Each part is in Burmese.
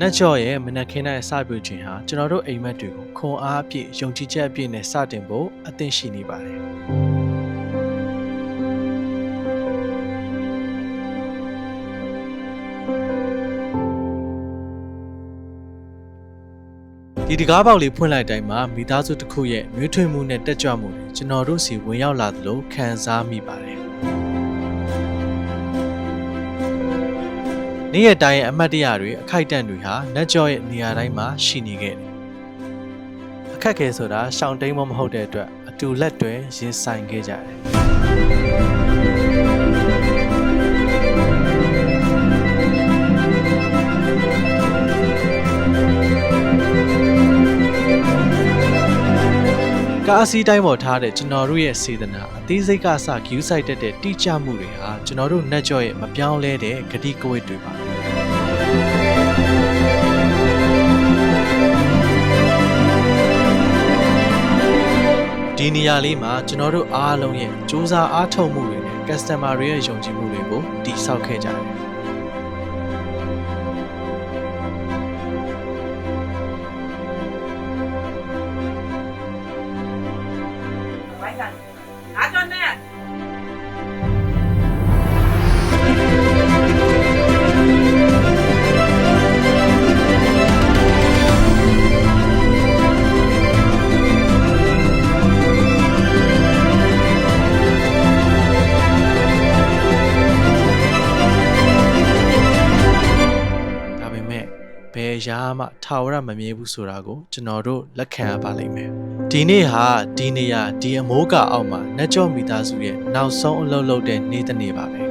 နတ်ကျော်ရဲ့မနက်ခင်းတိုင်းအစပြုခြင်းဟာကျွန်တော်တို့အိမ်မက်တွေကိုခွန်အားအပြည့်ယုံကြည်ချက်အပြည့်နဲ့စတင်ဖို့အသင့်ရှိနေပါတယ်ဒီတကားပေါက်လေးဖွင့်လိုက်တိုင်းမှာမိသားစုတစ်ခုရဲ့နှွေးထွေးမှုနဲ့တက်ကြွမှုတွေကျွန်တော်တို့စီဝင်ရောက်လာသလိုခံစားမိပါတယ်နေ့ရက်တိုင်းအမတ်တရတွေအခိုက်အတန့်တွေဟာနတ်ကျော်ရဲ့နေရာတိုင်းမှာရှိနေခဲ့တယ်အခက်ခဲဆိုတာရှောင်တိန်မမဟုတ်တဲ့အတွက်အတူလက်တွဲရင်ဆိုင်ခဲ့ကြတယ်ကားအစီးတိုင်းပေါ်ထားတဲ့ကျွန်တော်တို့ရဲ့စေတနာအသေးစိတ်ကစဂယူးဆိုင်တက်တဲ့တိကျမှုတွေဟာကျွန်တော်တို့နတ်ကျော်ရဲ့မပြောင်းလဲတဲ့ဂတိကဝတ်တွေပါဒီနေရာလေးမှာကျွန်တော်တို့အားလုံးရဲ့စူးစမ်းအားထုတ်မှုတွေနဲ့ customer တွေရဲ့ယုံကြည်မှုတွေကိုတည်ဆောက်ခဲ့ကြတယ်ဘယ်ရာမှထာဝရမမြဲဘူးဆိုတာကိုကျွန်တော်တို့လက်ခံရပါလိမ့်မယ်ဒီနေ့ဟာဒီနေရာဒီအမိုးကအောက်မှာနတ်ကျော်မိသားစုရဲ့နောက်ဆုံးအလုပ်လုပ်တဲ့နေ့တစ်နေ့ပါပဲ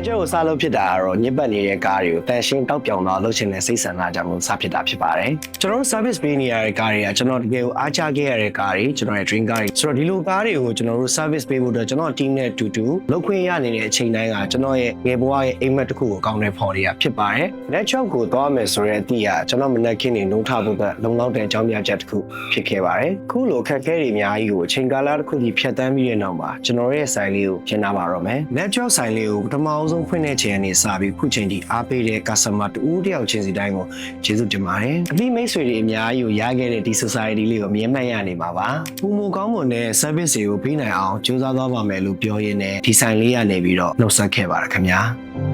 ကျိုးစားလို့ဖြစ်တာကတော့ညစ်ပတ်နေတဲ့ကားတွေကိုတန်ရှင်းတောက်ပြောင်တော့လုပ်ချင်တဲ့စိတ်ဆန္ဒကြောင့်လို့စဖြစ်တာဖြစ်ပါတယ်ကျွန်တော်တို့ service ပေးနေရတဲ့ကားတွေကကျွန်တော်တကယ်ကိုအားချခဲ့ရတဲ့ကားတွေကျွန်တော်ရဲ့ dream ကားတွေဆိုတော့ဒီလိုကားတွေကိုကျွန်တော်တို့ service ပေးဖို့အတွက်ကျွန်တော် team နဲ့အတူတူလုပ်ခွင့်ရနေတဲ့အချိန်တိုင်းကကျွန်တော်ရဲ့ငယ်ဘဝရဲ့အိမ်မက်တစ်ခုကိုကောင်းတဲ့ဖော်တွေကဖြစ်ပါတယ် network ကိုသွားမယ်ဆိုတဲ့အသည့်ကကျွန်တော်မနက်ခင်းနေနှိုးထဖို့ကလုံလောက်တဲ့အကြောင်းပြချက်တစ်ခုဖြစ်ခဲ့ပါတယ်ခုလိုအခက်အခဲတွေအများကြီးကိုအချိန်ကာလတစ်ခုကြီးဖြတ်သန်းပြီးတဲ့နောက်မှာကျွန်တော်ရဲ့ဆိုင်လေးကိုရှင်းလာပါတော့မယ် network ဆိုင်လေးကိုပထမအဆုံးဖွင့်တဲ့ချိန်ကနေစပြီးခုချိန်ထိအားပေးတဲ့ customer တူတယောက်ချင်းစီတိုင်းကိုကျေးဇူးတင်ပါတယ်အပြီးမိတ်ဆွေတွေအများကြီးကိုရခဲ့တဲ့ဒီ society လေးကိုအမြဲမှတ်ရနေမှာပါပုံမကောင်းမွန်တဲ့ service တွေကိုပေးနိုင်အောင်ကြိုးစားသွားပါမယ်လို့ပြောရင်းနဲ့ဒီဆိုင်လေးရနေပြီးတော့နှုတ်ဆက်ခဲ့ပါတယ်ခင်ဗျာ